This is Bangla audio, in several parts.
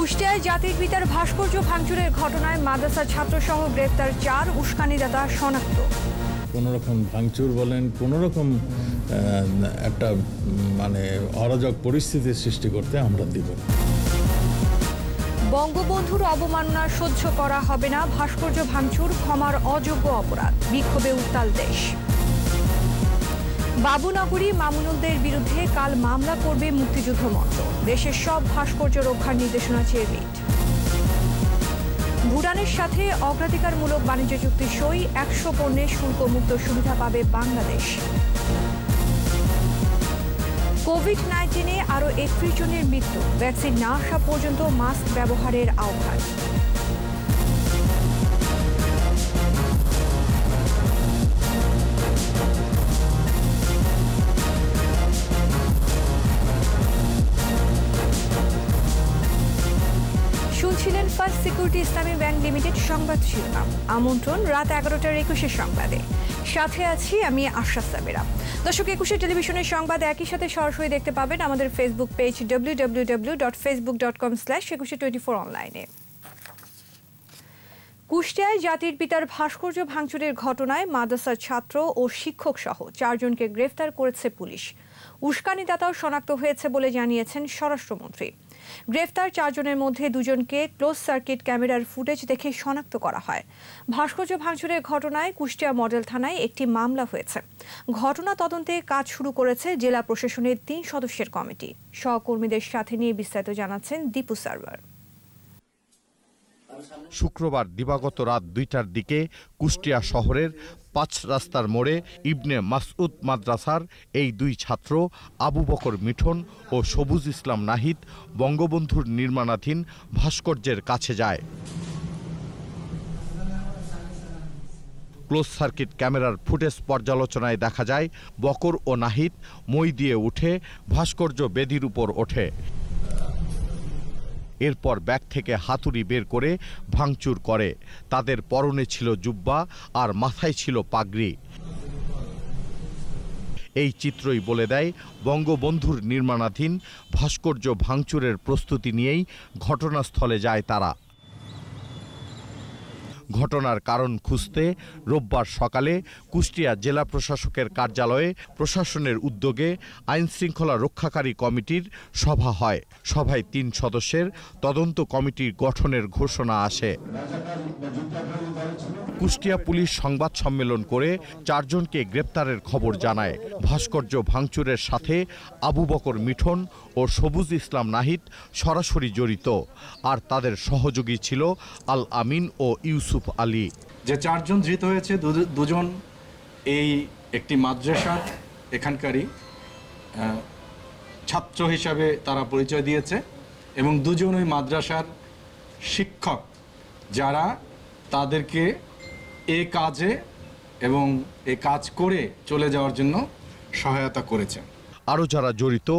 কুষ্টিয়ায় জাতির পিতার ভাস্কর্য ভাঙচুরের ঘটনায় মাদ্রাসা ছাত্রসহ গ্রেফতার 4 উস্কানিদাতা শনাক্ত। কোনো রকম ভাঙচুর বলেন, কোনো রকম একটা অরাজক পরিস্থিতির সৃষ্টি করতে আমরা দিব না। বঙ্গবন্ধুর অবমাননা সহ্য করা হবে না, ভাস্কর্য ভাঙচুর ক্ষমার অযোগ্য অপরাধ, বিক্ষোভে উত্তাল দেশ। বাবুনগরী মামুনুলদের বিরুদ্ধে কাল মামলা করবে মুক্তিযুদ্ধ মঞ্চ, দেশের সব ভাস্কর্য রক্ষার নির্দেশনা চেয়ে রিট। ভুটানের সাথে অগ্রাধিকারমূলক বাণিজ্য চুক্তি সই, 100 পণ্যের শুল্কমুক্ত সুবিধা পাবে বাংলাদেশ। কোভিড-19-এ আরও 31 জনের মৃত্যু, ভ্যাকসিন না আসা পর্যন্ত মাস্ক ব্যবহারের আহ্বান। শুনছিলেন ফার্স্ট সিকিউরিটি ইসলামী ব্যাংক লিমিটেড সংবাদ শিরোনাম। আমন্ত্রণ রাত 11টার 21 সংবাদে, সাথে আছি আমি আশা সাবেরা। দর্শক, 21 টেলিভিশনের সংবাদ একই সাথে সরাসরি দেখতে পাবেন আমাদের ফেসবুক পেজ www.facebook.com/2124 অনলাইনে। কুষ্টিয়ায় জাতির পিতার ভাস্কর্য ভাঙচুরের ঘটনায় মাদ্রাসার ছাত্র ও শিক্ষক সহ 4 জনকে গ্রেফতার করেছে পুলিশ। উস্কানিদাতাও শনাক্ত হয়েছে বলে জানিয়েছেন স্বরাষ্ট্রমন্ত্রী। গ্রেফতার 4 জনের মধ্যে 2 জনকে ক্লোজ সার্কিট ক্যামেরার ফুটেজ দেখে শনাক্ত করা হয়। ভাস্কর্য ভাঙচুরের ঘটনায় কুষ্টিয়া মডেল থানায় একটি মামলা হয়েছে। ঘটনা তদন্তে কাজ শুরু করেছে জেলা প্রশাসনের 3 সদস্যের কমিটি। সহকর্মীদের সাথে নিয়ে বিস্তারিত জানাচ্ছেন দীপু সার্ভার। শুক্রবার দিবাগত রাত 2টার দিকে কুষ্টিয়া শহরের 5 রাস্তার মোড়ে ইবনে মাসউদ মাদ্রাসার এই 2 ছাত্র আবু বকর মিঠন ও সবুজ ইসলাম নাহিদ বঙ্গবন্ধুর নির্মাণাধীন ভাস্কর্যের কাছে যায়। ক্লোজ সার্কিট ক্যামেরার ফুটেজ পর্যালোচনায় দেখা যায় বকর ও নাহিদ মই দিয়ে উঠে ভাস্কর্য বেদির উপর ওঠে। এরপর ব্যাগ থেকে হাতুড়ি বের করে ভাঙচুর করে। তাদের পরনে ছিল জুব্বা আর মাথায় ছিল পাগড়ি। এই চিত্রই বলে দেয় বঙ্গবন্ধুর নির্মাণাধীন ভাস্কর্য ভাঙচুরের প্রস্তুতি নিয়েই ঘটনাস্থলে যায় তারা। ঘটনার কারণ খুঁজতে রোববার সকালে কুষ্টিয়া জেলা প্রশাসকের কার্যালয়ে প্রশাসনের উদ্যোগে আইনশৃঙ্খলা রক্ষাকারী কমিটির সভা হয়। সভায় 3 সদস্যের তদন্ত কমিটির গঠনের ঘোষণা আসে। কুষ্টিয়া পুলিশ সংবাদ সম্মেলন করে 4 জনকে গ্রেপ্তারের খবর জানায়। ভাস্কর্য ভাঙচুরের সাথে আবু বকর মিঠন ও সবুজ ইসলাম নাহিদ সরাসরি জড়িত, আর তাদের সহযোগী ছিল আল আমিন ও ইউসুফ আলী। যে 4 জন ধৃত হয়েছে, 2 জন এই একটি মাদ্রাসার এখানকারই ছাত্র হিসাবে তারা পরিচয় দিয়েছে, এবং 2 জন ওই মাদ্রাসার শিক্ষক যারা তাদেরকে এই কাজে এবং এই কাজ করে চলে যাওয়ার জন্য সহায়তা করেছে। আরও যারা জড়িত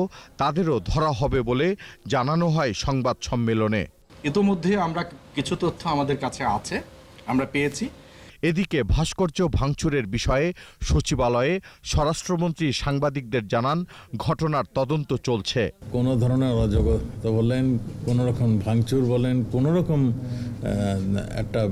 তাদেরও ধরা হবে বলে জানানো হয় সংবাদ সম্মেলনে। ইতোমধ্যে আমরা কিছু তথ্য আমাদের কাছে আছে, আমরা পেয়েছি। এদিকে ভাস্কর্য ভাঙচুরের বিষয়ে সচিবালয়ে স্বরাষ্ট্রমন্ত্রী সাংবাদিকদের জানান ঘটনার তদন্ত চলছে। কোনো ধরনের অরাজকতা বলেন, কোনো রকম ভাঙচুর বলেন, কোনো রকম একটা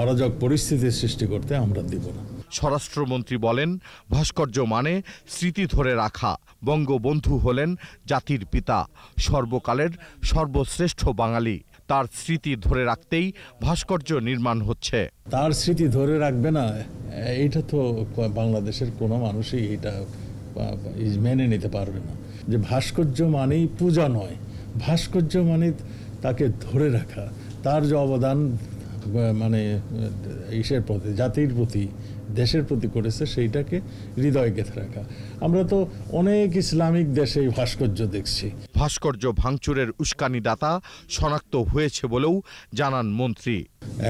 অরাজক পরিস্থিতির সৃষ্টি করতে আমরা দিব না। স্বরাষ্ট্রমন্ত্রী বলেন, ভাস্কর্য মানে স্মৃতি ধরে রাখা। বঙ্গবন্ধু হলেন জাতির পিতা, সর্বকালের সর্বশ্রেষ্ঠ বাঙালি। তার স্মৃতি ধরে রাখতেই ভাস্কর্য নির্মাণ হচ্ছে। তার স্মৃতি ধরে রাখবে না, এইটা তো বাংলাদেশের কোনো মানুষই এটা মেনে নিতে পারবে না। যে ভাস্কর্য মানেই পূজা নয়, ভাস্কর্য মানে তাকে ধরে রাখা, তার যে অবদান ইসের প্রতি, জাতির প্রতি, দেশের প্রতি করেছে, সেইটাকে হৃদয়ে গেঁথে রাখা। আমরা তো অনেক ইসলামিক দেশে ভাস্কর্য দেখছি। ভাস্কর্য ভাঙচুরের উস্কানিদাতা শনাক্ত হয়েছে বলেও জানান মন্ত্রী।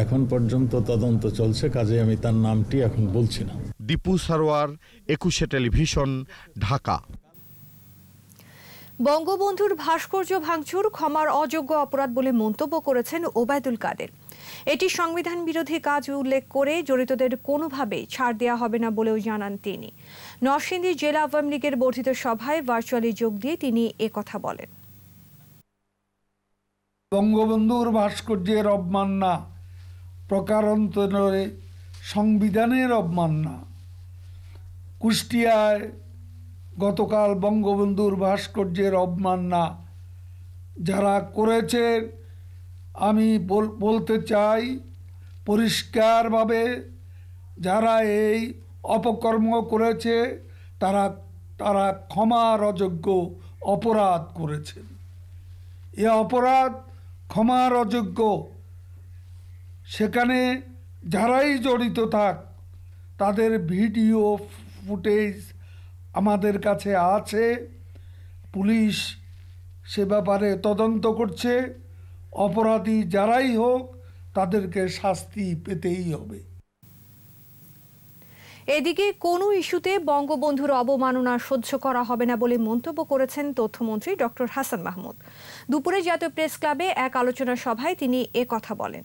এখন পর্যন্ত তদন্ত চলছে, কাজে আমি তার নামটি এখন বলছি না। দীপু সারোয়ার, 21 টেলিভিশন, ঢাকা। বঙ্গবন্ধুর ভাস্কর্য ভাঙচুর ক্ষমার অযোগ্য অপরাধ বলে মন্তব্য করেছেন ওবায়দুল কাদের। এটি সংবিধান বিরোধী কাজ উল্লেখ করে জড়িতদের কোনোভাবেই ছাড় দেওয়া হবে না বলেও জানান তিনি। নরসিংদী জেলা আওয়ামী লীগের বর্ধিত সভায় ভার্চুয়ালি যোগ দিয়ে তিনি একথা বলেন। বঙ্গবন্ধুর ভাস্কর্যের অবমাননা, প্রকারান্তরে সংবিধানের অবমাননা। কুষ্টিয়ায় গতকাল বঙ্গবন্ধুর ভাস্কর্যের অবমাননা যারা করেছে, আমি বলতে চাই পরিষ্কারভাবে, যারা এই অপকর্ম করেছে তারা ক্ষমার অযোগ্য অপরাধ করেছেন। এ অপরাধ ক্ষমার অযোগ্য। সেখানে যারাই জড়িত থাক তাদের ভিডিও ফুটেজ আমাদের কাছে আছে। পুলিশ সে ব্যাপারে তদন্ত করছে। অপরাধী যারাই হোক তাদেরকে শাস্তি পেতেই হবে। এদিকে কোনো ইস্যুতে বঙ্গবন্ধুর অবমাননা সহ্য করা হবে না বলে মন্তব্য করেছেন তথ্যমন্ত্রী ডক্টর হাসান মাহমুদ। দুপুরে জাতীয় প্রেস ক্লাবে এক আলোচনা সভায় তিনি কথা বলেন।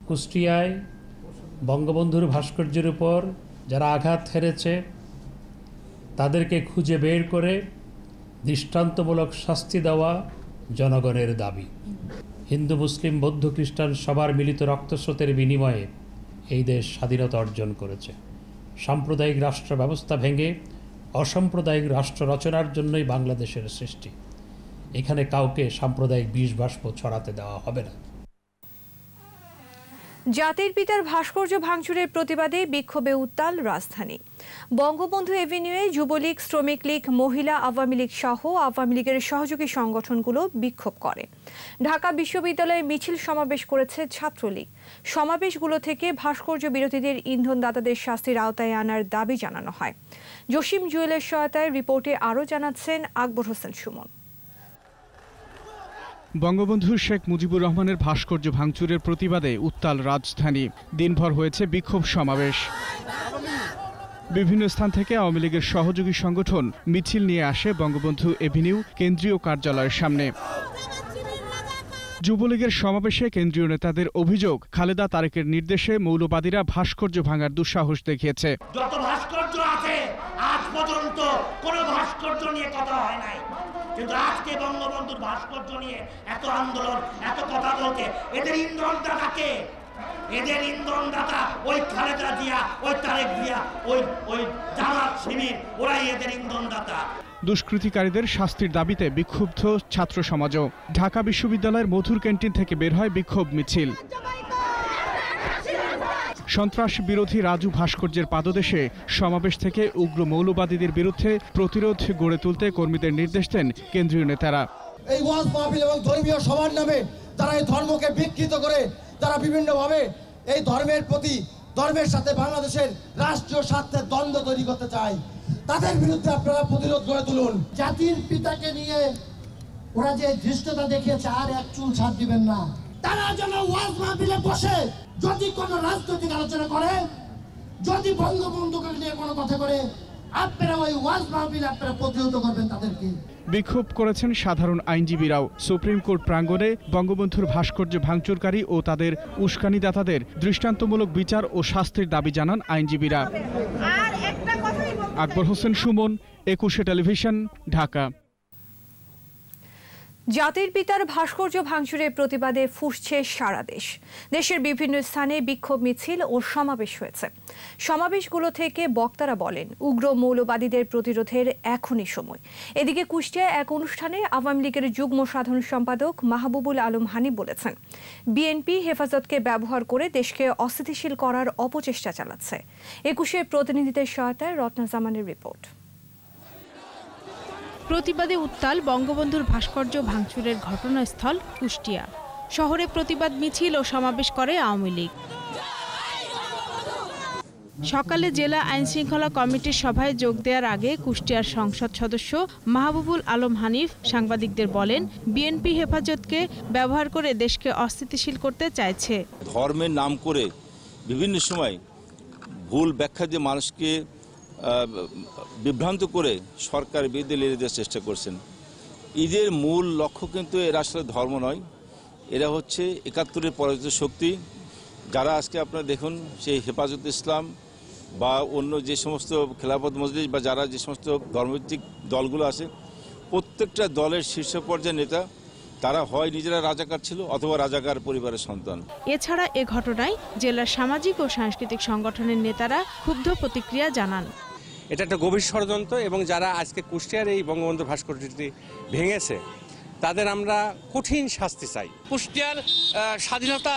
কুষ্টিয়ায় বঙ্গবন্ধুর ভাস্কর্যের উপর যারা আঘাত হেরেছে তাদেরকে খুঁজে বের করে দৃষ্টান্তমূলক শাস্তি দেওয়া জনগণের দাবি। হিন্দু, মুসলিম, বৌদ্ধ, খ্রিস্টান সবার মিলিত রক্তস্রোতের বিনিময়ে এই দেশ স্বাধীনতা অর্জন করেছে। সাম্প্রদায়িক রাষ্ট্র ব্যবস্থা ভেঙে অসাম্প্রদায়িক রাষ্ট্র রচনার জন্যই বাংলাদেশের সৃষ্টি। এখানে কাউকে সাম্প্রদায়িক বিষ বাষ্প ছড়াতে দেওয়া হবে না। জাতির পিতার ভাস্কর্য ভাঙচুরের প্রতিবাদে বিক্ষোভে উত্তাল রাজধানী। বঙ্গবন্ধু এভিনিউয়ে যুবলীগ, শ্রমিক লীগ, মহিলা আওয়ামী লীগ সহ আওয়ামী লীগের সহযোগী সংগঠনগুলো বিক্ষোভ করে। ঢাকা বিশ্ববিদ্যালয়ে মিছিল সমাবেশ করেছে ছাত্রলীগ। সমাবেশগুলো থেকে ভাস্কর্য বিরোধীদের ইন্ধনদাতাদের শাস্তির আওতায় আনার দাবি জানানো হয়। জসিম জুয়েলের সহায়তায় রিপোর্টে আরও জানাচ্ছেন আকবর হোসেন সুমন। বঙ্গবন্ধু শেখ মুজিবুর রহমানের ভাস্কর্য ভাঙচুরের প্রতিবাদে উত্তাল রাজধানী। দিনভর হয়েছে বিক্ষোভ সমাবেশ। বিভিন্ন স্থান থেকে আওয়ামী লীগের সহযোগী সংগঠন মিছিল নিয়ে আসে বঙ্গবন্ধু এভিনিউ কেন্দ্রীয় কার্যালয়ের সামনে। যুবলীগের সমাবেশে কেন্দ্রীয় নেতাদের অভিযোগ, খালেদা তারেকের নির্দেশে মৌলবাদীরা ভাস্কর্য ভাঙার দুঃসাহস দেখিয়েছে। যত ভাস্কর্য আছে আজ পর্যন্ত কোনো ভাস্কর্য নিয়ে কথা হয় নাই, কিন্তু আজকে বঙ্গবন্ধুর ভাস্কর্য নিয়ে এত আন্দোলন, এত কথা বলতে এদের ইন্ধনদাতা কে? এদের ইন্ধনদাতা ওই খালেদা জিয়া, ওই তারেক জিয়া, ওই জামাত শিবির, ওরাই এদের ইন্ধনদাতা। দুষ্কৃতিকারীদের শাস্তির দাবিতে বিক্ষুব্ধ ছাত্র সমাজও। ঢাকা বিশ্ববিদ্যালয়ের মধুর ক্যান্টিন থেকে বের হয় বিক্ষোভ মিছিল। সন্ত্রাস বিরোধী রাজু ভাস্কর্যের পাদদেশে সমাবেশ থেকে উগ্র মৌলবাদীদের বিরুদ্ধে প্রতিরোধ গড়ে তুলতে কর্মীদের নির্দেশ দেন কেন্দ্রীয় নেতারা। এই ওয়াজ মাহফিল এবং ধর্মীয় সভার নামে তারা এই ধর্মকে বিকৃত করে তারা বিভিন্নভাবে এই ধর্মের সাথে বাংলাদেশের রাষ্ট্রীয় স্বার্থের দ্বন্দ্ব তৈরি করতে চায়। তাদের বিরুদ্ধে আপনারা প্রতিরোধ গড়ে তুলুন। জাতির পিতাকে নিয়ে ওরা যে ধৃষ্টতা দেখিয়েছে আর এক চুল ছাড় দিবেন না। তারা যেন ওয়াজ মাহফিলে বসে যদি কোনো রাজনৈতিক আলোচনা করে, যদি বঙ্গবন্ধুকে নিয়ে কোনো কথা করে, আপনারা ওই ওয়াজ মাহফিলে আপনারা প্রতিহত করবেন তাদেরকে। বিক্ষোভ করেছেন সাধারণ আইনজীবীরাও। সুপ্রিম কোর্ট প্রাঙ্গণে বঙ্গবন্ধুর ভাস্কর্য ভাঙচুরকারী ও তাদের উস্কানিদাতাদের দৃষ্টান্তমূলক বিচার ও শাস্তির দাবি জানান আইনজীবীরা। আকবর হোসেন সুমন, 21 টেলিভিশন, ঢাকা। জাতির পিতার ভাস্কর্য ভাঙচুরের প্রতিবাদে ফুঁসছে সারা দেশ। দেশের বিভিন্ন স্থানে বিক্ষোভ মিছিল ও সমাবেশ হয়েছে। সমাবেশগুলো থেকে বক্তারা বলেন, উগ্র মৌলবাদীদের প্রতিরোধের এখনই সময়। এদিকে কুষ্টিয়ায় এক অনুষ্ঠানে আওয়ামী লীগের যুগ্ম সাধারণ সম্পাদক মাহবুবুল আলম হানি বলেছেন, বিএনপি হেফাজতকে ব্যবহার করে দেশকে অস্থিতিশীল করার অপচেষ্টা চালাচ্ছে। 21 প্রতিনিধিদের সহায়তায় রত্না জামানের রিপোর্ট। প্রতিবাদে উত্তাল বঙ্গবন্ধুর ভাস্কর্য ভাঙচুরের ঘটনাস্থল কুষ্টিয়া শহরে। প্রতিবাদ মিছিল ও সমাবেশ করে আওয়ামী লীগ। সকালে জেলা আইনশৃঙ্খলা কমিটির সভায় যোগ দেওয়ার আগে কুষ্টিয়ার সংসদ সদস্য মাহবুবুল আলম হানিফ সাংবাদিকদের বলেন, বিএনপি হেফাজতকে ব্যবহার করে দেশকে অস্থিতিশীল করতে চাইছে। ধর্মের নাম করে বিভিন্ন সময় ভুল ব্যাখ্যা দিয়ে মানুষকে বিভ্রান্ত করে সরকার বিরুদ্ধে লেগে দেওয়ার চেষ্টা করছেন। এদের মূল লক্ষ্য কিন্তু এরা আসলে ধর্ম নয়, এরা হচ্ছে ৭১-এর পরাজিত শক্তি। যারা আজকে আপনারা দেখুন সেই হেফাজত ইসলাম বা অন্য যে সমস্ত খেলাফত মজলিস বা যারা যে সমস্ত ধর্মভিত্তিক দলগুলো আছে, প্রত্যেকটা দলের শীর্ষ পর্যায়ের নেতা তারা হয় নিজেরা রাজাকার ছিল অথবা রাজাকার পরিবারের সন্তান। এছাড়া এ ঘটনায় জেলার সামাজিক ও সাংস্কৃতিক সংগঠনের নেতারা ক্ষুব্ধ প্রতিক্রিয়া জানান। এটা একটা গভীর ষড়যন্ত্র এবং যারা আজকে কুষ্টিয়ার এই বঙ্গবন্ধু ভাস্কর্যটি ভেঙেছে তাদের আমরা কঠিন শাস্তি চাই। কুষ্টিয়ার স্বাধীনতা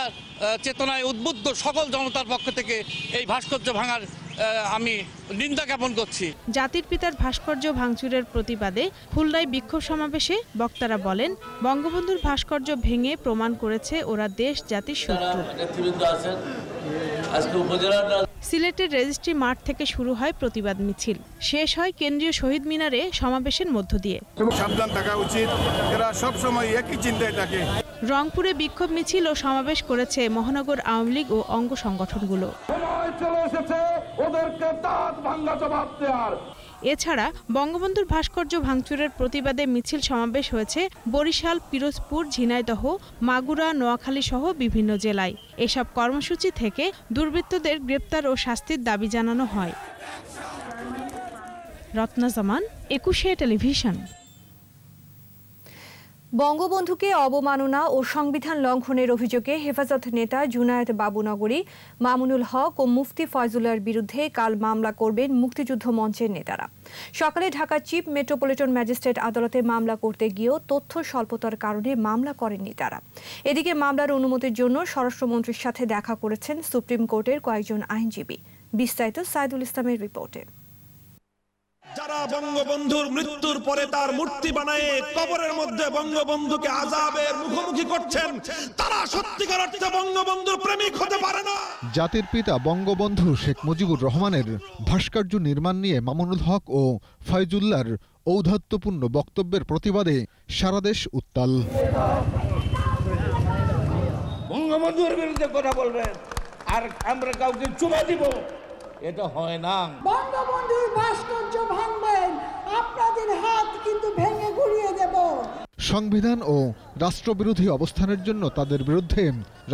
চেতনায় উদ্বুদ্ধ সকল জনতার পক্ষ থেকে এই ভাস্কর্য ভাঙার আমি নিন্দা জ্ঞাপন করছি। জাতির পিতার ভাস্কর্য ভাঙচুরের প্রতিবাদে খুলনায় বিক্ষোভ সমাবেশে বক্তারা বলেন, বঙ্গবন্ধুর ভাস্কর্য ভেঙে প্রমাণ করেছে ওরা দেশ জাতির শত্রু। সিলেটের রেজিস্ট্রি মাঠ থেকে শুরু হয় প্রতিবাদ মিছিল, শেষ হয় কেন্দ্রীয় শহীদ মিনারে সমাবেশের মধ্য দিয়ে। সাবধান থাকা উচিত, এরা সব সময় একই চিন্তায় থাকে। রংপুরে বিক্ষোভ মিছিল ও সমাবেশ করেছে মহানগর আওয়ামী লীগ ও অঙ্গ সংগঠনগুলো। এছাড়া বঙ্গবন্ধুর ভাস্কর্য ভাঙচুরের প্রতিবাদে মিছিল সমাবেশ হয়েছে বরিশাল, পিরোজপুর, ঝিনাইদহ, মাগুরা, নোয়াখালী সহ বিভিন্ন জেলায়। এসব কর্মসূচি থেকে দুর্বৃত্তদের গ্রেপ্তার ও শাস্তির দাবি জানানো হয়। রত্না জামান, 21 টেলিভিশন। বঙ্গবন্ধুকে অবমাননা ও সংবিধান লঙ্ঘনের অভিযোগে হেফাজত নেতা জুনায়েদ বাবুনগরী, মামুনুল হক ও মুফতি ফয়জুল্লাহর বিরুদ্ধে কাল মামলা করবেন মুক্তিযুদ্ধ মঞ্চের নেতারা। সকালে ঢাকা চিফ মেট্রোপলিটন ম্যাজিস্ট্রেট আদালতে মামলা করতে গিয়েও তথ্য স্বল্পতার কারণে মামলা করেননি তারা। এদিকে মামলার অনুমতির জন্য স্বরাষ্ট্রমন্ত্রীর সাথে দেখা করেছেন সুপ্রিম কোর্টের কয়েকজন আইনজীবী। বিস্তারিত সাইদুল ইসলামের রিপোর্টে। যারা বঙ্গবন্ধুর মৃত্যুর পরে তার মূর্তি বানায় কবরের মধ্যে বঙ্গবন্ধুকে আযাবের মুখোমুখি করছেন, তারা সত্যিকার অর্থে বঙ্গবন্ধুর প্রেমিক হতে পারে না। জাতির পিতা বঙ্গবন্ধু শেখ মুজিবুর রহমানের ভাস্কর্য নির্মাণ নিয়ে মামুনুল হক ও ফয়জুল্লাহর ঔদ্ধত্যপূর্ণ বক্তব্যের প্রতিবাদে সারা দেশ উত্তাল। বঙ্গবন্ধুর বিরুদ্ধে কথা বলবেন আর আমরা কাউকে চুমা দিব, এটা হয় না। বঙ্গবন্ধুর ভাস্কর্য ভাঙবেন, আপনাদের হাত কিন্তু ভেঙে গুড়িয়ে দেব। সংবিধান ও রাষ্ট্রবিরোধী অবস্থানের জন্য তাদের বিরুদ্ধে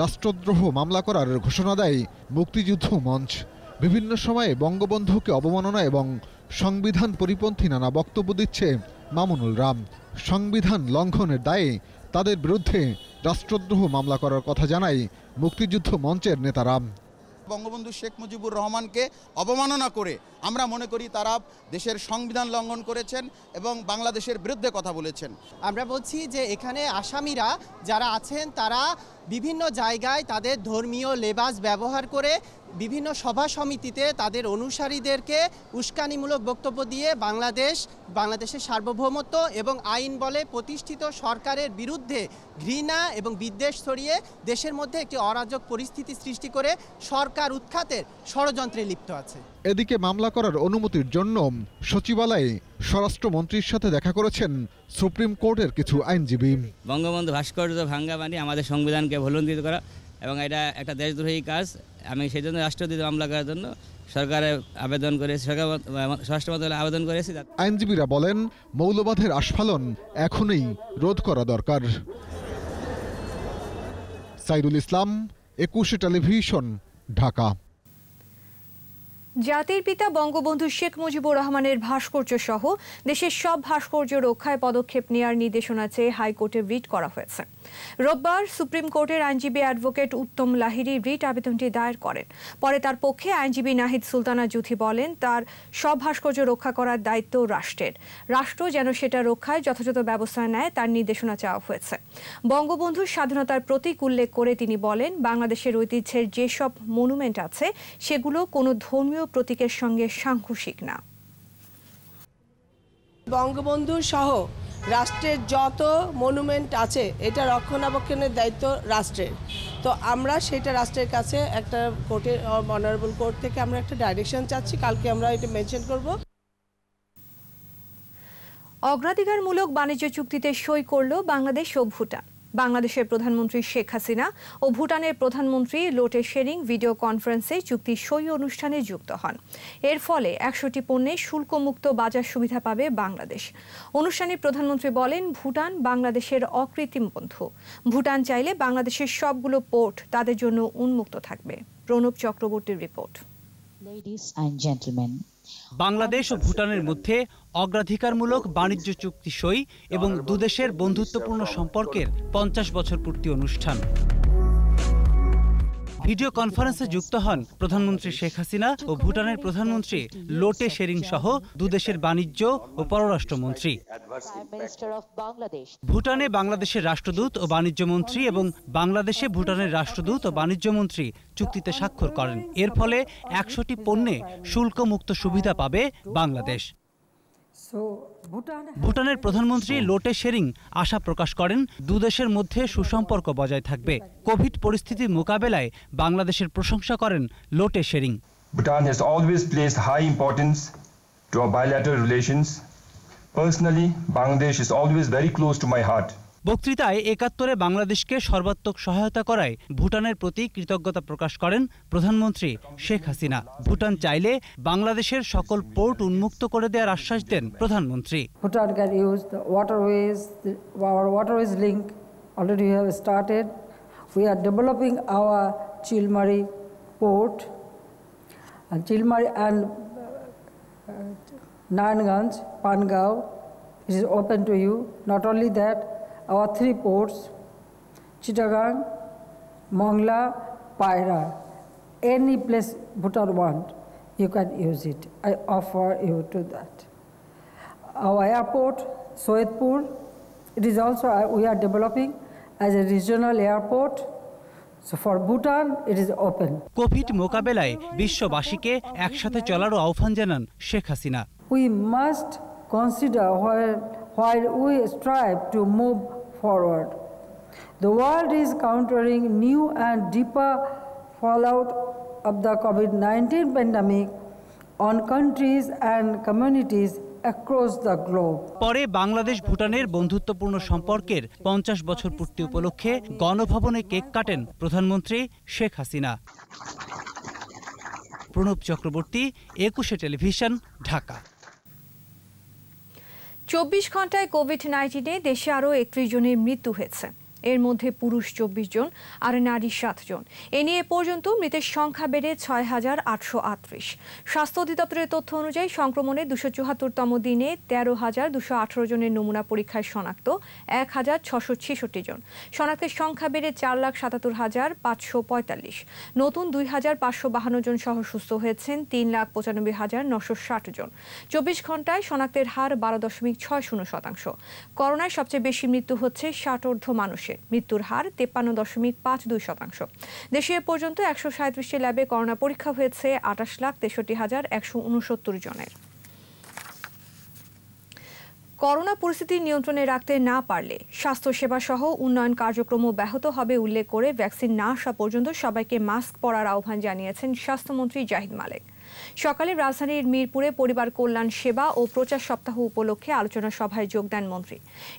রাষ্ট্রদ্রোহ মামলা করার ঘোষণা দেয় মুক্তিযুদ্ধ মঞ্চ। বিভিন্ন সময়ে বঙ্গবন্ধুকে অবমাননা এবং সংবিধান পরিপন্থী নানা বক্তব্য দিচ্ছে মামুনুল রাম। সংবিধান লঙ্ঘনের দায়ে তাদের বিরুদ্ধে রাষ্ট্রদ্রোহ মামলা করার কথা জানায় মুক্তিযুদ্ধ মঞ্চের নেতারা। বঙ্গবন্ধু শেখ মুজিবুর রহমানকে অবমাননা করে আমরা মনে করি তারা দেশের সংবিধান লঙ্ঘন করেছেন এবং বাংলাদেশের বিরুদ্ধে কথা বলেছেন। আমরা বলছি যে এখানে আসামিরা যারা আছেন তারা বিভিন্ন জায়গায় তাদের ধর্মীয় লেবাস ব্যবহার করে বিভিন্ন সভা সমিতিতে তাদের অনুসারীদেরকে উস্কানিমূলক বক্তব্য দিয়ে বাংলাদেশের সার্বভৌমত্ব এবং আইন বলে প্রতিষ্ঠিত সরকারের বিরুদ্ধে ঘৃণা এবং বিদ্বেষ ছড়িয়ে দেশের মধ্যে একটি অরাজক পরিস্থিতি সৃষ্টি করে সরকার উৎখাতের ষড়যন্ত্রে লিপ্ত আছে। এদিকে মামলা করার অনুমতির জন্য সচিবালয়ে স্বরাষ্ট্রমন্ত্রীর সাথে দেখা করেছেন সুপ্রিম কোর্টের কিছু আইনজীবী। বঙ্গবন্ধু ভাস্কর্য ভাঙ্গা মানে আমাদের সংবিধানকে ভুলুণ্ঠিত করা এবং এটা একটা দেশদ্রোহী কাজ। আমি সেই জন্য রাষ্ট্রপতিতে মামলা করার জন্য সরকারে আবেদন করেছি, স্বরাষ্ট্র মন্ত্রণালয়ে আবেদন করেছি। আইনজীবীরা বলেন মৌলবাদের আস্ফালন এখনই রোধ করা দরকার। সাইদুল ইসলাম, 21 টেলিভিশন, ঢাকা। জাতির পিতা বঙ্গবন্ধু শেখ মুজিবুর রহমানের ভাস্কর্য সহ দেশের সব ভাস্কর্য রক্ষায় পদক্ষেপ নেওয়ার নির্দেশনা চেয়ে হাইকোর্টে রিট করা হয়েছে। রোববার সুপ্রিম কোর্টের আইনজীবী অ্যাডভোকেট উত্তম লাহিড়ী রিট আবেদনটি দায়ের করেন। পরে তার পক্ষে আইনজীবী নাহিদ সুলতানা জুথি বলেন, তার সব ভাস্কর্য রক্ষা করার দায়িত্ব রাষ্ট্রের। রাষ্ট্র যেন সেটা রক্ষায় যথাযথ ব্যবস্থা নেয় তার নির্দেশনা চাওয়া হয়েছে। বঙ্গবন্ধুর স্বাধীনতার প্রতীক উল্লেখ করে তিনি বলেন, বাংলাদেশের ঐতিহ্যের যেসব মনুমেন্ট আছে সেগুলো কোনো ধর্মীয় প্রতীকের সঙ্গে সাংঘর্ষিক না। বঙ্গবন্ধু সহ রাষ্ট্রের যত মনুমেন্ট আছে এটা রক্ষণাবেক্ষণের দায়িত্ব রাষ্ট্রের। তো আমরা সেটা রাষ্ট্রের কাছে একটা কোর্টের অনারেবল কোর্ট থেকে আমরা একটা ডাইরেকশন চাচ্ছি, কালকে আমরা এটা মেনশন করব। অগ্রাধিকারমূলক বাণিজ্য চুক্তিতে সই করল বাংলাদেশ ও ভুটান। বাংলাদেশের প্রধানমন্ত্রী শেখ হাসিনা ও ভুটানের প্রধানমন্ত্রী লোটে শেরিং ভিডিও কনফারেন্সে চুক্তি সই অনুষ্ঠানে যুক্ত হন। এর ফলে 100টি পণ্যে শুল্কমুক্ত বাজার সুবিধা পাবে বাংলাদেশ। অনুষ্ঠানে প্রধানমন্ত্রী বলেন, ভুটান বাংলাদেশের অকৃত্রিম বন্ধু। ভুটান চাইলে বাংলাদেশের সবগুলো পোর্ট তাদের জন্য উন্মুক্ত থাকবে। প্রণব চক্রবর্তীর রিপোর্ট। Ladies and gentlemen, বাংলাদেশ ও ভুটানের মধ্যে অগ্রাধিকারমূলক বাণিজ্য চুক্তি সই এবং দুদেশের বন্ধুত্বপূর্ণ সম্পর্কের 50 বছর পূর্তি অনুষ্ঠান। ভিডিও কনফারেন্সে যুক্ত হন প্রধানমন্ত্রী শেখ হাসিনা ও ভুটানের প্রধানমন্ত্রী লোটে শেরিং সহ দুদেশের বাণিজ্য ও পররাষ্ট্রমন্ত্রী। ভুটানে বাংলাদেশের রাষ্ট্রদূত ও বাণিজ্য মন্ত্রী এবং বাংলাদেশে ভুটানের রাষ্ট্রদূত ও বাণিজ্য মন্ত্রী চুক্তিতে স্বাক্ষর করেন। এর ফলে 100টি পণ্যে শুল্কমুক্ত সুবিধা পাবে বাংলাদেশ। ভুটানের প্রধানমন্ত্রী লোটে শেরিং আশা প্রকাশ করেন দুদেশের মধ্যে সুসম্পর্ক বজায় থাকবে। কোভিড পরিস্থিতির মোকাবেলায় বাংলাদেশের প্রশংসা করেন লোটে Tshering. Bhutan has always placed high importance to our bilateral relations. Personally, Bangladesh is always very close to my heart. বক্তৃতায় ৭১-এ বাংলাদেশকে সর্বাত্মক সহায়তা করায় ভুটানের প্রতি কৃতজ্ঞতা প্রকাশ করেন প্রধানমন্ত্রী শেখ হাসিনা। ভুটান চাইলে বাংলাদেশের সকল পোর্ট উন্মুক্ত করে দেওয়ার আশ্বাস দেন প্রধানমন্ত্রী। Bhutan can use the waterways, our waterways link already we have started. We are developing our Chilmari port and Chilmari and Nanganj, Pangao is open to you. Not only that, our 3 ports, Chittagong, Mongla, Paira, any place Bhutan want, you can use it. I offer you to that. Our airport, Soedpur, it is also, we are developing as a regional airport. So for Bhutan, it is open. Covid মোকাবেলায় বিশ্ববাসীকে একসাথে চলারও আহ্বান জানান Sheikh Hasina. We must consider while we strive to move forward. The world is countering new and deeper fallout of the COVID-19 pandemic on countries and communities across the globe. পরে বাংলাদেশ ভুটানের বন্ধুত্বপূর্ণ সম্পর্কের 50 বছর পূর্তি উপলক্ষে গণভবনে কেক কাটেন প্রধানমন্ত্রী শেখ হাসিনা। প্রণব চক্রবর্তী, 21 টেলিভিশন, ঢাকা। 24 ঘন্টায় কোভিড-19-এ দেশে আরও 31 জনের মৃত্যু হয়েছে। এর মধ্যে পুরুষ 24 জন আর নারী 7 জন। এ নিয়ে পর্যন্ত মৃতের সংখ্যা বেড়ে 6,838। স্বাস্থ্য অধিদপ্তরের তথ্য অনুযায়ী সংক্রমণে 274তম দিনে 13,218 জনের নমুনা পরীক্ষায় শনাক্ত 1,666 জন। শনাক্তের সংখ্যা বেড়ে 4,77,545। নতুন 2,552 জন সহ সুস্থ হয়েছেন 3,95,960 জন। 24 ঘন্টায় শনাক্তের হার 12.60%। করোনায় সবচেয়ে বেশি মৃত্যু হচ্ছে 60 মানুষের। মৃত্যুর হার 53.52%। দেশে এ পর্যন্ত 137টি ল্যাবে করোনা পরীক্ষা হয়েছে 28,63,169 জনের। করোনা পরিস্থিতি নিয়ন্ত্রণে রাখতে না পারলে স্বাস্থ্যসেবা সহ উন্নয়ন কার্যক্রম ব্যাহত হবে উল্লেখ করে ভ্যাকসিন না আসা পর্যন্ত সবাইকে মাস্ক পরার আহ্বান জানিয়েছেন স্বাস্থ্যমন্ত্রী জাহিদ মালেক। সকালে রাজধানীর মিরপুরে পরিবার কল্যাণ সেবা ও প্রচার সপ্তাহ উপলক্ষে আলোচনা সভায় যোগ দেন মন্ত্রী।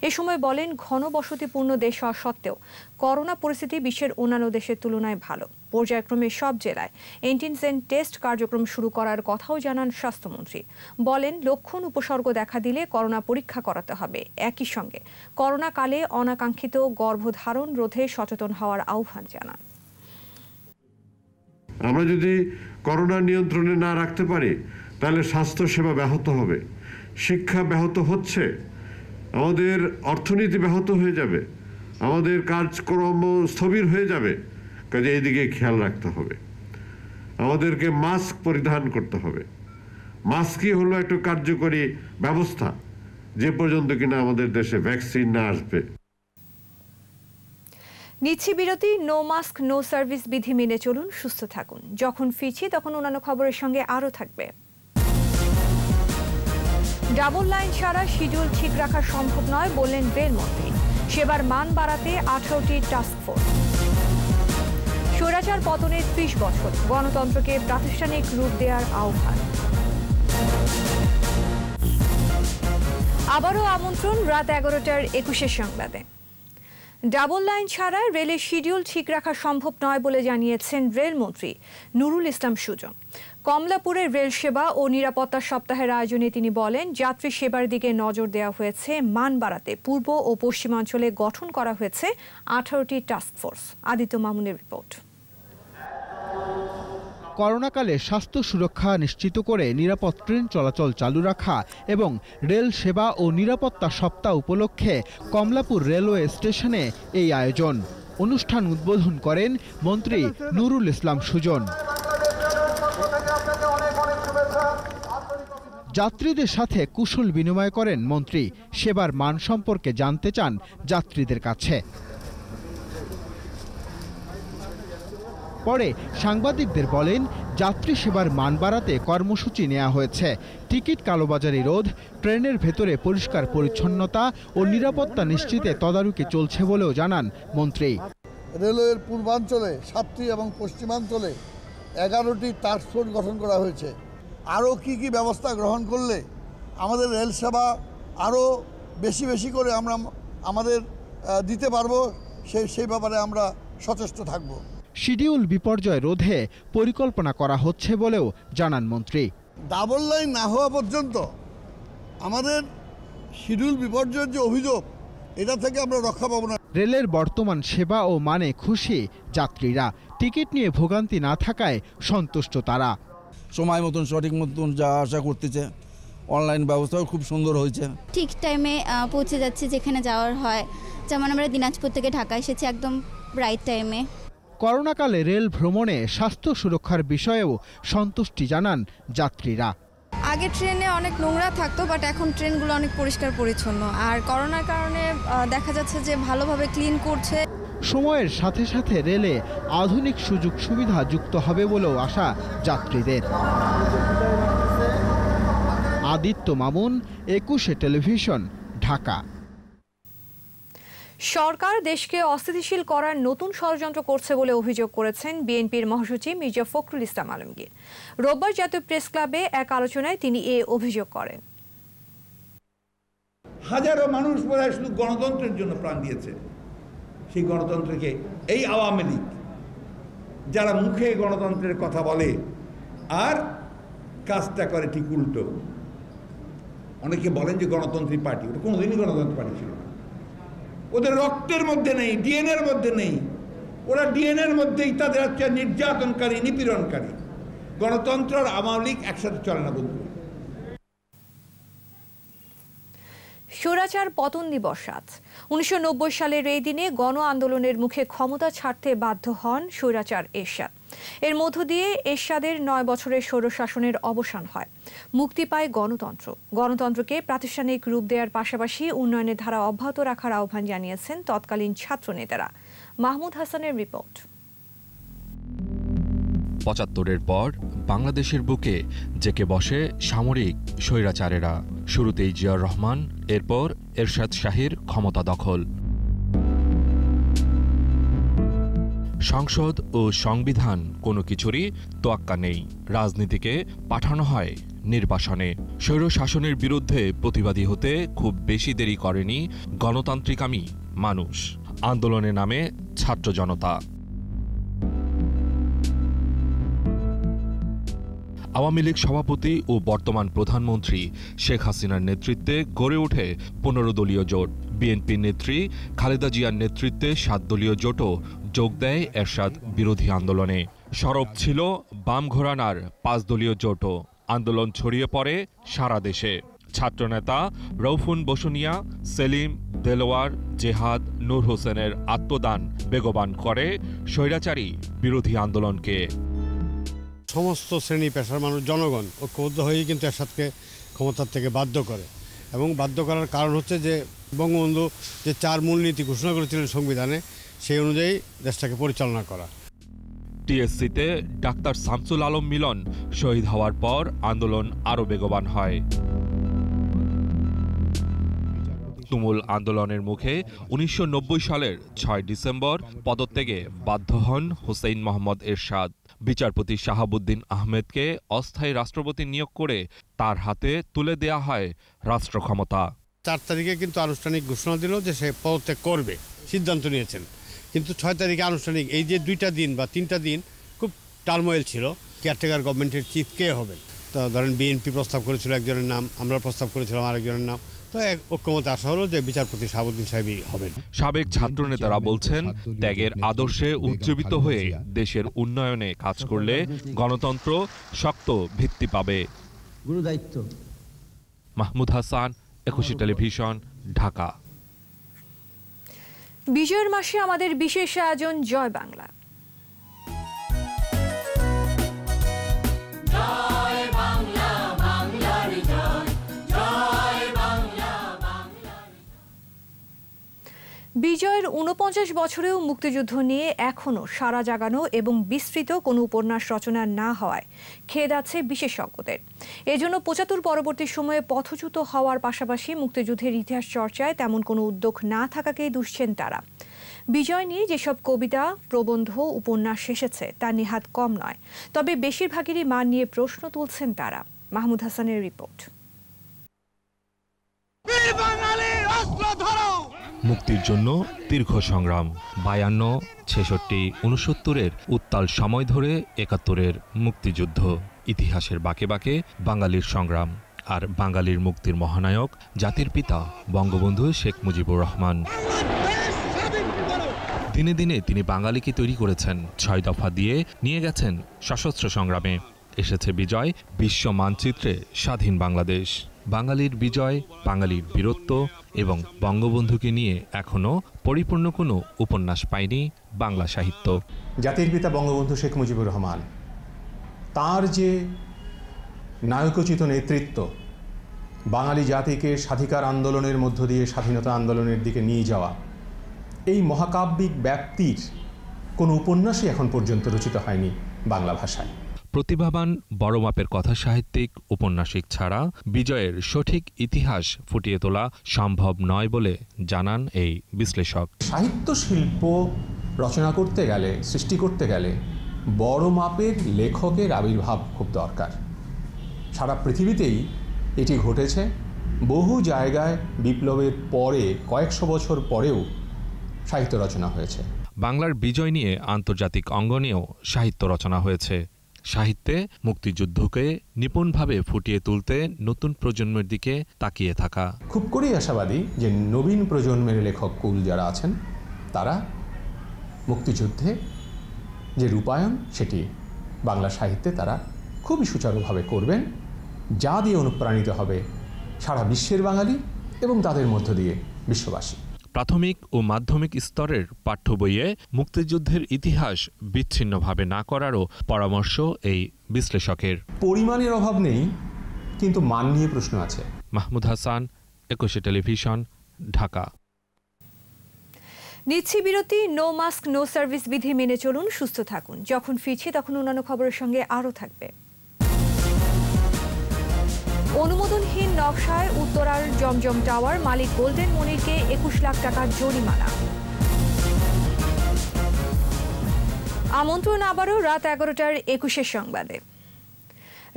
এ সময় বলেন, ঘনবসতিপূর্ণ দেশ হওয়া সত্ত্বেও করোনা পরিস্থিতি বিশ্বের অন্যান্য দেশের তুলনায় ভালো। পর্যায়ক্রমে সব জেলায় অ্যান্টিজেন টেস্ট কার্যক্রম শুরু করার কথাও জানান স্বাস্থ্যমন্ত্রী। বলেন, লক্ষণ উপসর্গ দেখা দিলে করোনা পরীক্ষা করাতে হবে। একই সঙ্গে করোনাকালে অনাকাঙ্ক্ষিত গর্ভধারণ রোধে সচেতন হওয়ার আহ্বান জানান। আমরা যদি করোনা নিয়ন্ত্রণে না রাখতে পারি তাহলে স্বাস্থ্যসেবা ব্যাহত হবে, শিক্ষা ব্যাহত হচ্ছে, আমাদের অর্থনীতি ব্যাহত হয়ে যাবে, আমাদের কাজকর্ম স্থবির হয়ে যাবে। কাজে এইদিকে খেয়াল রাখতে হবে। আমাদেরকে মাস্ক পরিধান করতে হবে। মাস্কই হলো একটা কার্যকরী ব্যবস্থা যে পর্যন্ত কিনা আমাদের দেশে ভ্যাকসিন না আসবে। নিচ্ছি বিরতি। নো মাস্ক নো সার্ভিস বিধি মেনে চলুন, সুস্থ থাকুন। যখন ফিরছি তখন অন্যান্য খবরের সঙ্গে আরও থাকবে। ডাবল লাইন ছাড়া শিডিউল ঠিক রাখা সম্ভব নয় বললেন রেলমন্ত্রী। সেবার মান বাড়াতে 18টি টাস্কফোর্স। স্বৈরাচার পতনের 30 বছর, গণতন্ত্রকে প্রাতিষ্ঠানিক রূপ দেওয়ার আহ্বান। আবারও আমন্ত্রণ রাত 11টার 21 সংবাদে। ডাবল লাইন ছাড়া রেলের শিডিউল ঠিক রাখা সম্ভব নয় বলে জানিয়েছেন রেলমন্ত্রী নুরুল ইসলাম সুজন। কমলাপুরে রেল সেবা ও নিরাপত্তা সপ্তাহের আয়োজনে তিনি বলেন, যাত্রী সেবার দিকে নজর দেওয়া হয়েছে। মান বাড়াতে পূর্ব ও পশ্চিমাঞ্চলে গঠন করা হয়েছে 18টি টাস্কফোর্স। আদিত্য মামুনের রিপোর্ট। করোনাকালে স্বাস্থ্য সুরক্ষা নিশ্চিত করে নিরাপদ ট্রেন চলাচল চালু রাখা এবং রেল সেবা ও নিরাপত্তা সপ্তাহ উপলক্ষে কমলাপুর রেলওয়ে স্টেশনে এই আয়োজন। অনুষ্ঠান উদ্বোধন করেন মন্ত্রী নুরুল ইসলাম সুজন। যাত্রীদের সাথে কুশল বিনিময় করেন মন্ত্রী। সেবার মান সম্পর্কে জানতে চান যাত্রীদের কাছে। পরে সাংবাদিকদের বলেন, যাত্রী সেবার মান বাড়াতে কর্মসূচি নেওয়া হয়েছে। টিকিট কালোবাজারি রোধ, ট্রেনের ভেতরে পরিষ্কার পরিচ্ছন্নতা ও নিরাপত্তা নিশ্চিতে তদারকি চলছে বলেও জানান মন্ত্রী। রেলওয়ের পূর্বাঞ্চলে 7টি এবং পশ্চিমাঞ্চলে 11টি টাস্ক ফোর্স গঠন করা হয়েছে। আরও কি ব্যবস্থা গ্রহণ করলে আমাদের রেল সেবা আরও বেশি করে আমরা আমাদের দিতে পারবো সেই ব্যাপারে আমরা সচেষ্ট থাকব। শিডিউল বিপর্যয় রোধে পরিকল্পনা করা হচ্ছে বলেও জানান মন্ত্রী। ডাবল লাইন না হওয়া পর্যন্ত আমাদের শিডিউল বিপর্যয়ের যে অভিযোগ, এটা থেকে আমরা রক্ষা পাবো না। রেলের বর্তমান সেবা ও মানে খুশি যাত্রীরা। টিকিট নিয়ে ভোগান্তি না থাকায় সন্তুষ্ট তারা। সময় মতন সঠিক মতন যাওয়া আসা করতেছে, অনলাইন ব্যবস্থাও খুব সুন্দর হয়েছে। ঠিক টাইমে পৌঁছে যাচ্ছে যেখানে যাওয়ার হয়। যেমন আমরা দিনাজপুর থেকে ঢাকা এসেছি একদম রাইট টাইমে। করোনাকালে রেল ভ্রমণে স্বাস্থ্য সুরক্ষার বিষয়েও সন্তুষ্টি জানান যাত্রীরা। আগে ট্রেনে অনেক নোংরা থাকতো, বাট এখন ট্রেনগুলো অনেক পরিষ্কার পরিচ্ছন্ন। আর করোনার কারণে দেখা যাচ্ছে যে ভালোভাবে ক্লিন করছে। সময়ের সাথে সাথে রেলে আধুনিক সুযোগ সুবিধা যুক্ত হবে বলেও আশা যাত্রীদের। আদিত্য মামুন, 21 টেলিভিশন, ঢাকা। সরকার দেশকে অস্থিতিশীল করার নতুন ষড়যন্ত্র করছে বলে অভিযোগ করেছেন বিএনপির মহাসচিব মির্জা ফখরুল ইসলাম আলমগীর। রোববার জাতীয় প্রেস ক্লাবে এক আলোচনায় তিনি এ অভিযোগ করেন। হাজারো মানুষ বোধহয় শুধু গণতন্ত্রের জন্য প্রাণ দিয়েছে। সেই গণতন্ত্রকে এই আওয়ামী লীগ, যারা মুখে গণতন্ত্রের কথা বলে আর কাজটা করে ঠিক উল্টো। অনেকে বলেন যে গণতন্ত্রী পার্টি, ওটা কোনোদিনই গণতন্ত্র পার্টি ছিল না। ওদের রক্তের মধ্যে নেই, ডিএনএর মধ্যে নেই। ওরা ডিএনএর মধ্যেই তাদের হচ্ছে নির্যাতনকারী, নিপীড়নকারী। গণতন্ত্র আর আওয়ামী লীগ একসাথে চলে না বন্ধু। স্বৈরাচার পতন দিবস আজ। 1990 সালের এই দিনে গণ আন্দোলনের মুখে ক্ষমতা ছাড়তে বাধ্য হন স্বৈরাচার এরশাদ। এর মধ্য দিয়ে এরশাদের 9 বছরের স্বৈরশাসনের অবসান হয়। মুক্তি পায় গণতন্ত্র। গণতন্ত্রকে প্রাতিষ্ঠানিক রূপ দেওয়ার পাশাপাশি উন্নয়নের ধারা অব্যাহত রাখার আহ্বান জানিয়েছেন তৎকালীন ছাত্র নেতারা। মাহমুদ হাসানের রিপোর্ট। ৭৫-এর পর বাংলাদেশের বুকে জেকে বসে সামরিক স্বৈরাচারেরা। শুরুতেই জিয়াউর রহমান, এরপর এরশাদ শাহীর ক্ষমতা দখল। সংসদ ও সংবিধান কোনো কিছুরই তোয়াক্কা নেই। রাজনীতিকে পাঠানো হয় নির্বাসনে। স্বৈরশাসনের বিরুদ্ধে প্রতিবাদী হতে খুব বেশি দেরি করেনি গণতান্ত্রিকামী মানুষ। আন্দোলনে নামে ছাত্র জনতা। আওয়ামী লীগ সভাপতি ও বর্তমান প্রধানমন্ত্রী শেখ হাসিনার নেতৃত্বে গড়ে ওঠে 15 দলীয় জোট। বিএনপির নেত্রী খালেদা জিয়ার নেতৃত্বে 7 দলীয় জোটও যোগ দেয় এরশাদ বিরোধী আন্দোলনে। সরব ছিল বাম ঘরানার 5 দলীয় জোটও। আন্দোলন ছড়িয়ে পড়ে সারা দেশে। ছাত্রনেতা রৌফুন বসুনিয়া, সেলিম, দেলোয়ার, জেহাদ, নূর হোসেনের আত্মদান বেগবান করে স্বৈরাচারী বিরোধী আন্দোলনকে। সমস্ত শ্রেণী পেশার মানুষ, জনগণ ঐক্যবদ্ধ হয়েই কিন্তু এরশাদকে ক্ষমতার থেকে বাধ্য করে। এবং বাধ্য করার কারণ হচ্ছে যে বঙ্গবন্ধু যে 4 মূলনীতি ঘোষণা করেছিলেন সংবিধানে, সেই অনুযায়ী দেশটাকে পরিচালনা করা। টিএসসিতে ডাক্তার শামসুল আলম মিলন শহীদ হওয়ার পর আন্দোলন আরও বেগবান হয়। তুমুল আন্দোলনের মুখে 1990 সালের 6 ডিসেম্বর পদত্যাগে বাধ্য হন হুসেইন মোহাম্মদ এরশাদ। বিচারপতি শাহাবুদ্দিন আহমেদকে অস্থায়ী রাষ্ট্রপতি নিয়োগ করে তার হাতে তুলে দেয়া হয় রাষ্ট্র ক্ষমতা। 4 তারিখে কিন্তু আনুষ্ঠানিক ঘোষণা দিল যে সে পদত্যাগ করবে, সিদ্ধান্ত নিয়েছেন। কিন্তু 6 তারিখে আনুষ্ঠানিক, এই যে 2টা দিন বা 3টা দিন খুব টালময়েল ছিল। কেয়ারটেকার গভর্নমেন্টের চিফ কে হবেন? তো ধরেন বিএনপি প্রস্তাব করেছিল একজনের নাম, আমরা প্রস্তাব করেছিলাম আরেকজনের নাম, তো ঐক্যমত আশা হলো যে বিচারপতি শাহাবুদ্দিন সাহেবই হবেন। সাবেক ছাত্রনেতারা বলছেন, ত্যাগের আদর্শে উজ্জীবিত হয়ে দেশের উন্নয়নে কাজ করলে গণতন্ত্র শক্ত ভিত্তি পাবে। গুরুদায়িত্ব। মাহমুদ হাসান, একুশে টেলিভিশন, ঢাকা। বিজয়ের মাসে আমাদের বিশেষ আয়োজন জয় বাংলা। বিজয়ের ৪৯ বছরেও মুক্তিযুদ্ধ নিয়ে এখনও সারা জাগানো এবং বিস্তৃত কোনো উপন্যাস রচনা না হওয়ায় খেদ আছে বিশেষজ্ঞদের। এজন্য ৭৫ পরবর্তী সময়ে পথচ্যুত হওয়ার পাশাপাশি মুক্তিযুদ্ধের ইতিহাস চর্চায় তেমন কোনো উদ্যোগ না থাকাকেই দুষছেন তারা। বিজয় নিয়ে যেসব কবিতা, প্রবন্ধ, উপন্যাস এসেছে তা নেহাত কম নয়, তবে বেশিরভাগেরই মান নিয়ে প্রশ্ন তুলছেন তারা। মাহমুদ হাসানের রিপোর্ট। মুক্তির জন্য দীর্ঘ সংগ্রাম, ৫২, ৬৬, ৬৯-এর উত্তাল সময় ধরে ৭১-এর মুক্তিযুদ্ধ। ইতিহাসের বাঁকে বাঁকে বাঙালির সংগ্রাম, আর বাঙালির মুক্তির মহানায়ক জাতির পিতা বঙ্গবন্ধু শেখ মুজিবুর রহমান। দিনে দিনে তিনি বাঙালিকে তৈরি করেছেন, ৬ দফা দিয়ে নিয়ে গেছেন সশস্ত্র সংগ্রামে। এসেছে বিজয়, বিশ্ব মানচিত্রে স্বাধীন বাংলাদেশ। বাঙালির বিজয়, বাঙালির বীরত্ব এবং বঙ্গবন্ধুকে নিয়ে এখনও পরিপূর্ণ কোনো উপন্যাস পায়নি বাংলা সাহিত্য। জাতির পিতা বঙ্গবন্ধু শেখ মুজিবুর রহমান, তার যে নায়কোচিত নেতৃত্ব, বাঙালি জাতিকে স্বাধিকার আন্দোলনের মধ্য দিয়ে স্বাধীনতা আন্দোলনের দিকে নিয়ে যাওয়া, এই মহাকাব্যিক ব্যাপ্তির কোনো উপন্যাসই এখন পর্যন্ত রচিত হয়নি বাংলা ভাষায়। প্রতিভাবান বড় মাপের কথা সাহিত্যিক, উপন্যাসিক ছাড়া বিজয়ের সঠিক ইতিহাস ফুটিয়ে তোলা সম্ভব নয় বলে জানান এই বিশ্লেষক। সাহিত্য শিল্প রচনা করতে গেলে, সৃষ্টি করতে গেলে বড় মাপের লেখকের আবির্ভাব খুব দরকার। সারা পৃথিবীতেই এটি ঘটেছে। বহু জায়গায় বিপ্লবের পরে, কয়েকশো বছর পরেও সাহিত্য রচনা হয়েছে। বাংলার বিজয় নিয়ে আন্তর্জাতিক অঙ্গনেও সাহিত্য রচনা হয়েছে। সাহিত্যে মুক্তিযুদ্ধকে নিপুণভাবে ফুটিয়ে তুলতে নতুন প্রজন্মের দিকে তাকিয়ে থাকা। খুব করেই আশাবাদী যে নবীন প্রজন্মের লেখক কুল যারা আছেন তারা মুক্তিযুদ্ধে যে রূপায়ণ সেটি বাংলা সাহিত্যে তারা খুবই সুচারুভাবে করবেন, যা দিয়ে অনুপ্রাণিত হবে সারা বিশ্বের বাঙালি এবং তাদের মধ্য দিয়ে বিশ্ববাসী। প্রাথমিক ও মাধ্যমিক স্তরের পাঠ্য বইয়ে মুক্তিযুদ্ধের ইতিহাস বিচ্ছিন্নভাবে না করারও পরামর্শ এই বিশ্লেষকের। পরিমাণের অভাব নেই, কিন্তু মান নিয়ে প্রশ্ন আছে। মাহমুদ হাসান, একুশে টেলিভিশন, ঢাকা। নিচ্ছি বিরতি। নো মাস্ক নো সার্ভিস বিধি মেনে চলুন, সুস্থ থাকুন। যখন ফিরছি তখন অন্যান্য খবরের সঙ্গে আরও থাকবে। অনুমোদনহীন নকশায় উত্তরার জমজম টাওয়ার, মালিক গোল্ডেন মনিরকে ২১ লাখ টাকা জরিমানা। আমন্ত্রণ আবারও রাত ১১টার ২১ সংবাদে।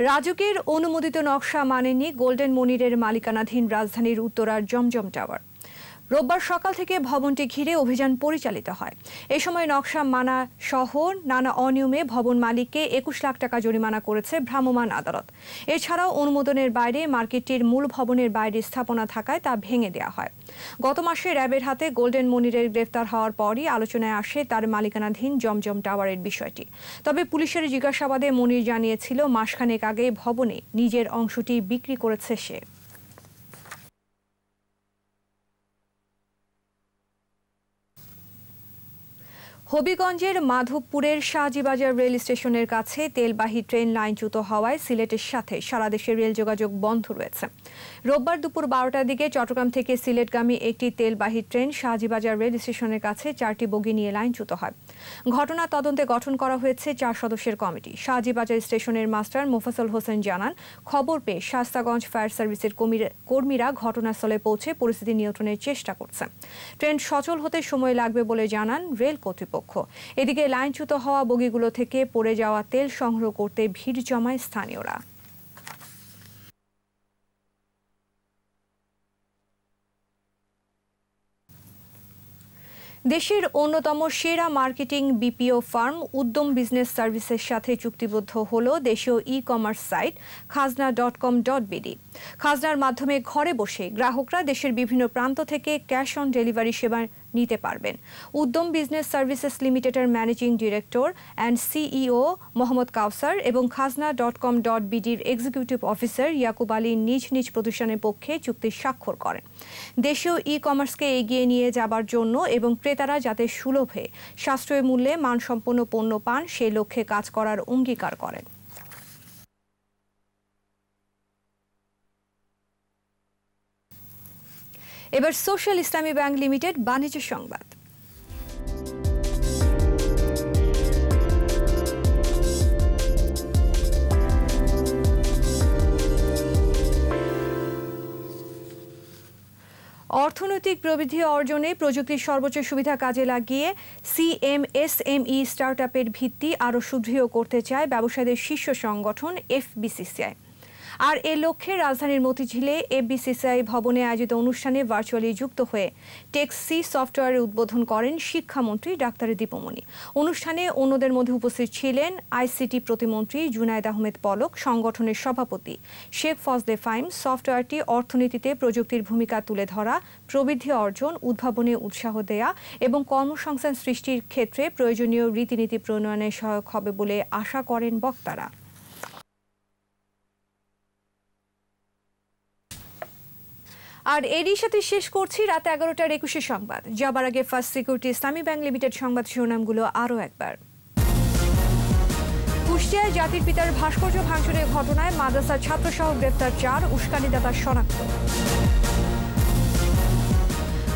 রাজুকের অনুমোদিত নকশা মানেনি গোল্ডেন মনিরের মালিকানাধীন রাজধানীর উত্তরার জমজম টাওয়ার। রোববার সকাল থেকে ভবনটি ঘিরে অভিযান পরিচালিত হয়। এ সময় নকশা মানা সহ নানা অনিয়মে ভবন মালিককে ২১ লাখ টাকা জরিমানা করেছে ভ্রাম্যমাণ আদালত। এছাড়াও অনুমোদনের বাইরে মার্কেটটির মূল ভবনের বাইরে স্থাপনা থাকায় তা ভেঙে দেওয়া হয়। গত মাসে র্যাবের হাতে গোল্ডেন মনিরের গ্রেফতার হওয়ার পরই আলোচনায় আসে তার মালিকানাধীন জমজম টাওয়ারের বিষয়টি। তবে পুলিশের জিজ্ঞাসাবাদে মনির জানিয়েছিল মাসখানেক আগে ভবনে নিজের অংশটি বিক্রি করেছে সে। হবিগঞ্জের মাধবপুরের শাহজিবাজার রেল স্টেশনের কাছে তেলবাহী ট্রেন লাইনচ্যুত হওয়ায় সিলেটের সাথে সারা দেশের রেল যোগাযোগ বন্ধ রয়েছে। রোববার দুপুর ১২টার দিকে চট্টগ্রাম থেকে সিলেটগামী একটি তেলবাহী ট্রেন শাহজিবাজার রেল স্টেশনের কাছে ৪টি বগি নিয়ে লাইনচ্যুত হয়। ঘটনা তদন্তে গঠন করা হয়েছে ৪ সদস্যের কমিটি। শাহজিবাজার স্টেশনের মাস্টার মোফাজ্জল হোসেন জানান, খবর পেয়ে শাস্তাগঞ্জ ফায়ার সার্ভিসের কর্মীরা ঘটনাস্থলে পৌঁছে পরিস্থিতি নিয়ন্ত্রণের চেষ্টা করছে। ট্রেন সচল হতে সময় লাগবে বলে জানান রেল কর্তৃপক্ষ। এদিকে লাইনচ্যুত হওয়া বগিগুলো থেকে পড়ে যাওয়া তেল সংগ্রহ করতে ভিড় জমায় স্থানীয়রা। দেশের অন্যতম সেরা মার্কেটিং বিপিও ফার্ম উদ্যম বিজনেস সার্ভিসের সাথে চুক্তিবদ্ধ হল দেশীয় ই-কমার্স সাইট khazna.com.bd। খাজনার মাধ্যমে ঘরে বসে গ্রাহকরা দেশের বিভিন্ন প্রান্ত থেকে ক্যাশ অন ডেলিভারি সেবা নিতে পারবেন। উদ্যম বিজনেস সার্ভিসেস লিমিটেডের managing director and CEO Mohammad Kausar এবং khazna.com.bdর এক্সিকিউটিভ অফিসার ইয়াকুব আলী নিজ নিজ প্রতিষ্ঠানের পক্ষে চুক্তি স্বাক্ষর করেন। দেশীয় ই-কমার্সকে এগিয়ে নিয়ে যাবার জন্য এবং ক্রেতারা যাতে সুলভে সাশ্রয়ী মূল্যে মানসম্পন্ন পণ্য পান সেই লক্ষ্যে কাজ করার অঙ্গীকার করেন। এবার সোশ্যাল ইসলামী ব্যাংক লিমিটেড বাণিজ্য সংবাদ। অর্থনৈতিক প্রবৃদ্ধি অর্জনে প্রযুক্তির সর্বোচ্চ সুবিধা কাজে লাগিয়ে সিএমএসএমই স্টার্টআপের ভিত্তি আরও সুদৃঢ় করতে চায় ব্যবসায়ীদের শীর্ষ সংগঠন এফবিসিসিআই। আর এ লক্ষ্যে রাজধানীর মতিঝিলে এফবিসিসিআই ভবনে আয়োজিত অনুষ্ঠানে ভার্চুয়ালি যুক্ত হয়ে টেক্সি সফটওয়্যারের উদ্বোধন করেন শিক্ষামন্ত্রী ডাক্তার দীপমণি। অনুষ্ঠানে অন্যদের মধ্যে উপস্থিত ছিলেন আইসিটি প্রতিমন্ত্রী জুনায়েদ আহমেদ পলক, সংগঠনের সভাপতি শেখ ফজলে ফাহিম। সফটওয়্যারটি অর্থনীতিতে প্রযুক্তির ভূমিকা তুলে ধরা, প্রবৃদ্ধি অর্জন, উদ্ভাবনে উৎসাহ দেয়া এবং কর্মসংস্থান সৃষ্টির ক্ষেত্রে প্রয়োজনীয় রীতিনীতি প্রণয়নে সহায়ক হবে বলে আশা করেন বক্তারা। আর এরই সাথে শেষ করছি রাত 11টার 21 সংবাদ। যাবার আগে ফার্স্ট সিকিউরিটি ইসলামী ব্যাংক লিমিটেড সংবাদ শিরোনামগুলো আরও একবার। কুষ্টিয়ায় জাতির পিতার ভাস্কর্য ভাঙচুরের ঘটনায় মাদ্রাসার ছাত্রসহ গ্রেপ্তার 4, উস্কানিদাতা শনাক্ত।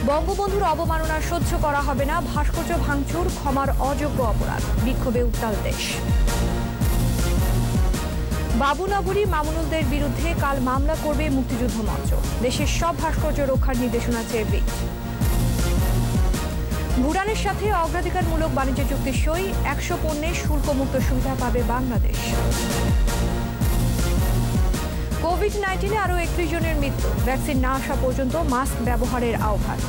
বঙ্গবন্ধুর অবমাননা সহ্য করা হবে না, ভাস্কর্য ভাঙচুর ক্ষমার অযোগ্য অপরাধ, বিক্ষোভে উত্তাল দেশ। বাবুনগরী মামুনুলদের বিরুদ্ধে কাল মামলা করবে মুক্তিযুদ্ধ মঞ্চ, দেশের সব ভাস্কর্য রক্ষার নির্দেশনা চেয়ে রিট। ভুটানের সাথে অগ্রাধিকারমূলক বাণিজ্য চুক্তি সই, 100 পণ্যের শুল্কমুক্ত সুবিধা পাবে বাংলাদেশ। কোভিড-19 আরও 31 জনের মৃত্যু, ভ্যাকসিন না আসা পর্যন্ত মাস্ক ব্যবহারের আহ্বান।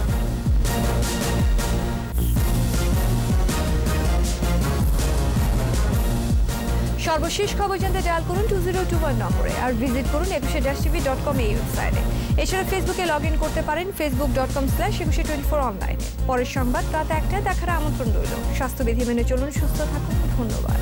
সর্বশেষ খবর জানতে ডায়াল করুন 2021 নম্বরে আর ভিজিট করুন 21-tv.com এই ওয়েবসাইটে। এছাড়া ফেসবুকে লগ ইন করতে পারেন facebook.com/2124 অনলাইনে। পরের সংবাদ রাত 1টায় দেখার আমন্ত্রণ রইল। স্বাস্থ্যবিধি মেনে চলুন, সুস্থ থাকুন। ধন্যবাদ।